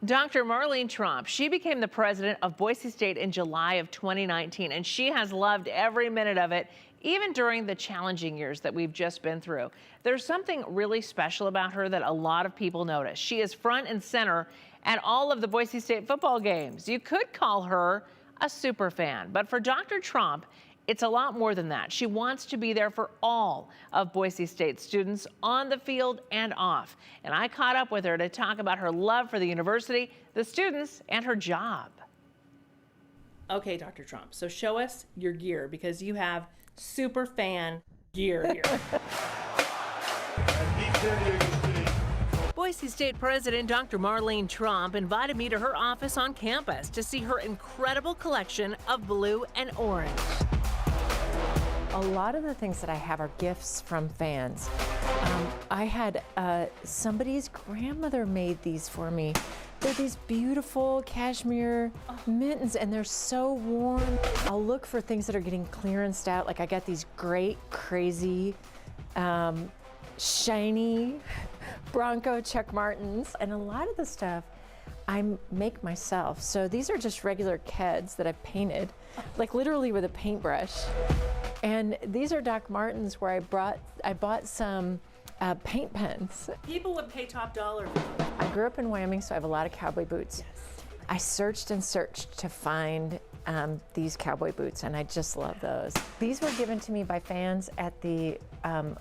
Dr. Marlene Tromp, she became the president of Boise State in July of 2019, and she has loved every minute of it, even during the challenging years that we've just been through. There's something really special about her that a lot of people notice. She is front and center at all of the Boise State football games. You could call her a super fan, but for Dr. Tromp, it's a lot more than that. She wants to be there for all of Boise State students on the field and off. And I caught up with her to talk about her love for the university, the students, and her job. Okay, Dr. Tromp, so show us your gear because you have super fan gear here. Boise State President Dr. Marlene Tromp invited me to her office on campus to see her incredible collection of blue and orange. A lot of the things that I have are gifts from fans. I had somebody's grandmother made these for me. They're these beautiful cashmere mittens, and they're so warm. I'll look for things that are getting clearanced out. Like I got these great, crazy, shiny Bronco Chuck Martens, and a lot of the stuff I make myself. So these are just regular Keds that I've painted, like literally with a paintbrush. And these are Doc Martens where I bought some paint pens. People would pay top dollar for them. I grew up in Wyoming, so I have a lot of cowboy boots. Yes. I searched and searched to find these cowboy boots, and I just love those. These were given to me by fans at the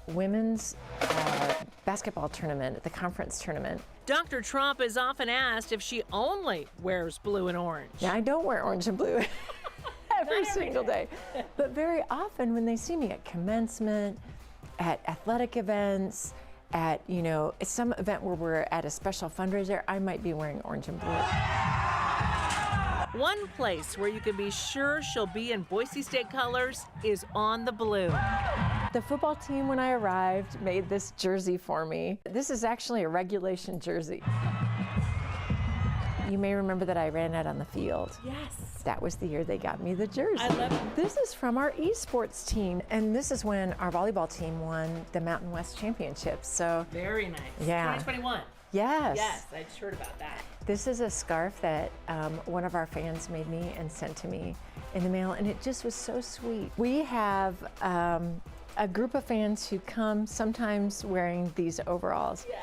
women's basketball tournament, at the conference tournament. Dr. Tromp is often asked if she only wears blue and orange. Yeah, I don't wear orange and blue every single day. But very often when they see me at commencement, at athletic events, at, you know, some event where we're at a special fundraiser, I might be wearing orange and blue. One place where you can be sure she'll be in Boise State colors is on the blue. The football team, when I arrived, made this jersey for me. This is actually a regulation jersey. You may remember that I ran out on the field. Yes. That was the year they got me the jersey. I love it. This is from our esports team, and this is when our volleyball team won the Mountain West Championships. So Very nice. Yeah. 2021. yes. Yes, I just heard about that. This is a scarf that one of our fans made me and sent to me in the mail, and it just was so sweet. We have a group of fans who come sometimes wearing these overalls. Yes.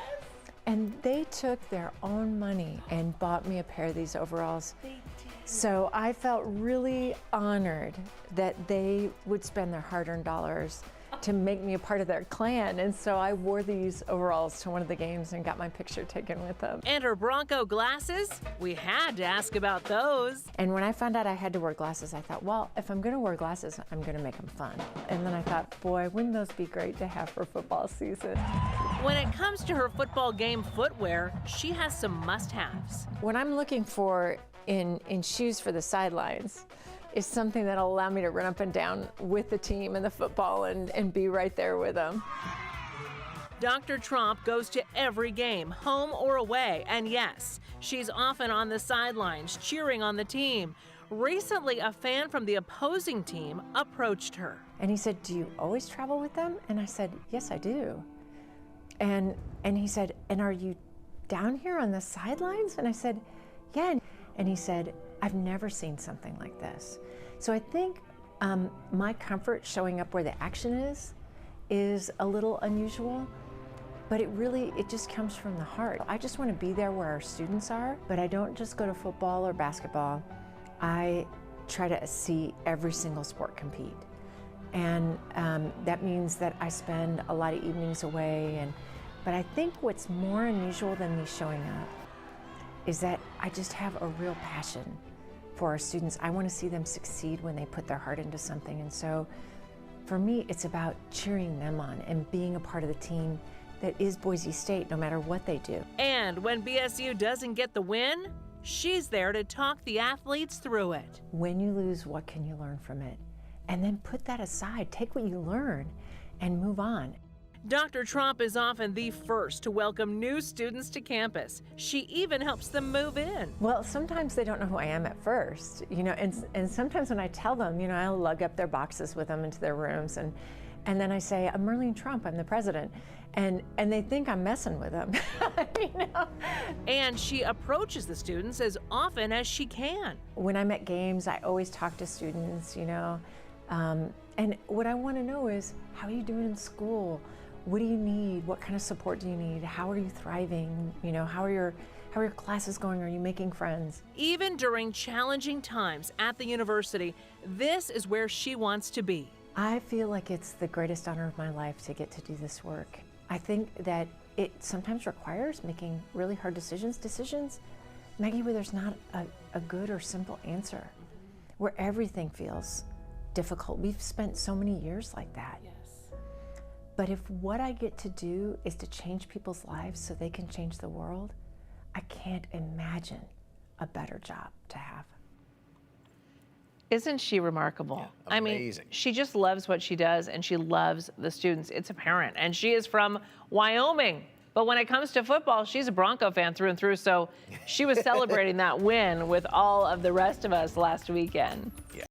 And they took their own money and bought me a pair of these overalls. They did. So I felt really honored that they would spend their hard-earned dollars to make me a part of their clan. And so I wore these overalls to one of the games and got my picture taken with them. And her Bronco glasses, we had to ask about those. And when I found out I had to wear glasses, I thought, well, if I'm gonna wear glasses, I'm gonna make them fun. And then I thought, boy, wouldn't those be great to have for football season? When it comes to her football game footwear, she has some must-haves. What I'm looking for in shoes for the sidelines is something that'll allow me to run up and down with the team and the football and be right there with them. Dr. Tromp goes to every game, home or away, and yes, she's often on the sidelines cheering on the team. Recently, a fan from the opposing team approached her. And he said, do you always travel with them? And I said, yes, I do. And he said, and are you down here on the sidelines? And I said, yeah. And he said, I've never seen something like this. So I think my comfort showing up where the action is a little unusual, but it just comes from the heart. I just want to be there where our students are, but I don't just go to football or basketball. I try to see every single sport compete. And that means that I spend a lot of evenings away. But I think what's more unusual than me showing up is that I just have a real passion for our students. I want to see them succeed when they put their heart into something. And so for me, it's about cheering them on and being a part of the team that is Boise State, no matter what they do. And when BSU doesn't get the win, she's there to talk the athletes through it. When you lose, what can you learn from it? And then put that aside, take what you learn and move on. Dr. Tromp is often the first to welcome new students to campus. She even helps them move in. Well, sometimes they don't know who I am at first, you know, and sometimes when I tell them, you know, I'll lug up their boxes with them into their rooms, and then I say, I'm Marlene Tromp, I'm the president. And they think I'm messing with them. You know? And she approaches the students as often as she can. When I'm at games, I always talk to students, you know. And what I want to know is, how are you doing in school? What do you need? What kind of support do you need? How are you thriving? You know, how are your classes going? Are you making friends? Even during challenging times at the university, this is where she wants to be. I feel like it's the greatest honor of my life to get to do this work. I think that it sometimes requires making really hard decisions, Maggie, where there's not a good or simple answer, where everything feels difficult. We've spent so many years like that. Yes. But if what I get to do is to change people's lives so they can change the world, I can't imagine a better job to have. Isn't she remarkable? Yeah, I mean, amazing. she just loves what she does, and she loves the students. It's apparent. And she is from Wyoming. But when it comes to football, she's a Bronco fan through and through. So she was celebrating that win with all of the rest of us last weekend. Yeah.